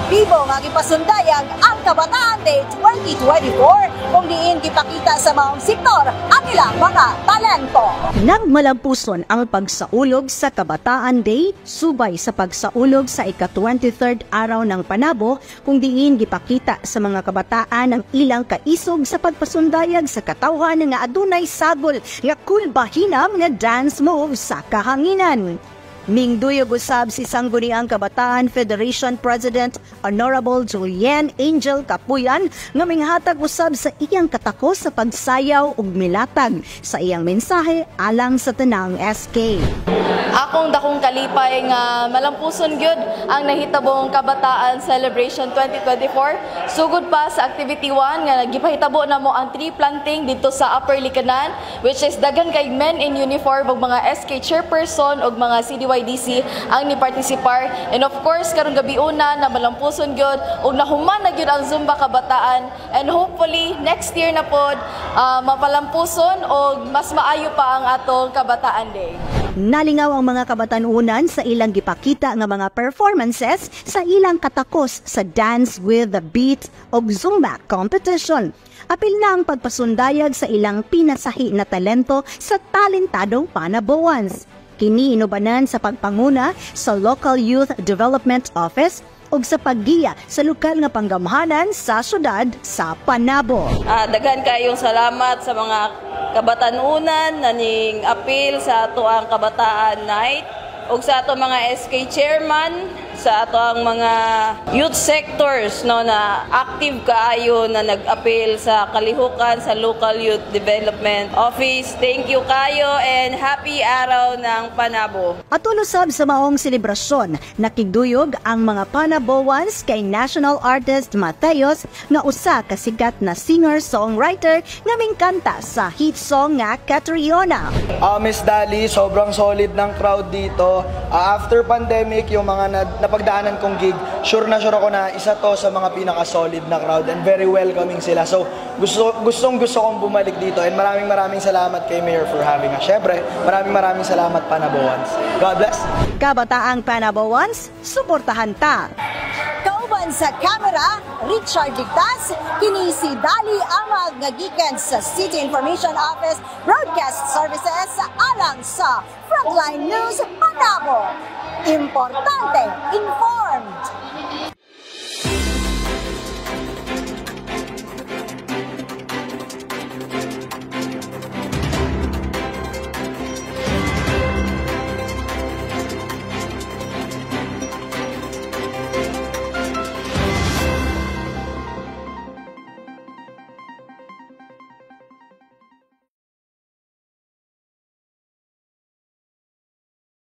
Bibo nga gipasundayag ang Kabataan Day 2024 kung diin gipakita sa maong sektor ang ilang mga talento. Nagmalampuson ang pagsaulog sa Kabataan Day subay sa pagsaulog sa ika-23rd araw ng Panabo kung diin gipakita sa mga kabataan ang ilang kaisog sa pagpasundayag sa katawhan nga adunay sagol nga kulbahinam nga dance moves sa kahanginan. Mingduyog usab si Sangguniang Kabataan Federation President Honorable Julian Angel Capuyan nga minghatag usab sa iyang katakos sa pagsayaw ug milatag sa iyang mensahe alang sa tanang SK. Akong dakong kalipay nga malampuson gyud ang nahitabong Kabataan Celebration 2024 sugod pa sa Activity 1 nga gipahitabo namo ang tree planting dito sa Upper Likanan, which is daghan kay men in uniform ug mga SK chairperson ug mga CDYDC ang ni-participar. And of course karong gabi una na malampuson gyud ug nahuman na gyud ang Zumba Kabataan, and hopefully next year na pod mapalampuson ug mas maayo pa ang atong Kabataan Day. Nalingaw ang mga kabatanunan sa ilang gipakita nga mga performances sa ilang katakos sa Dance with the Beat o Zumba competition. Apil na ang pagpasundayag sa ilang pinasahi na talento sa talentadong Panaboans. Kini inubanan sa pagpanguna sa Local Youth Development Office ug sa paggiya sa lokal nga panggamhanan sa syudad sa Panabo. Daghan kayong salamat sa mga kabatanunan na ning apil sa ato ang Kabataan Night ug sa ato mga SK chairman, sa ato ang mga youth sectors no na active kaayo na nag-apil sa kalihukan sa Local Youth Development Office. Thank you kayo and happy araw ng Panabo. At ulusab sa maong selebrasyon, nakigduyog ang mga Panaboans kay national artist Mateos nga usa ka sikat na singer-songwriter nga mingkanta sa hit song nga Catriona. Miss Dali, sobrang solid ng crowd dito. After pandemic, yung mga napagdaanan kong gig, sure ako na isa to sa mga pinaka-solid na crowd and very welcoming sila. So, gusto kong bumalik dito and maraming salamat kay Mayor for having us. Syempre, maraming salamat Panaboans. God bless! Kabataang Panaboans, suportahan ta! Kauban sa camera, Richard Ligtas, kini si Dali Amag nga gikan sa City Information Office Broadcast Services alang sa Frontline News Panabo. Importante, inform!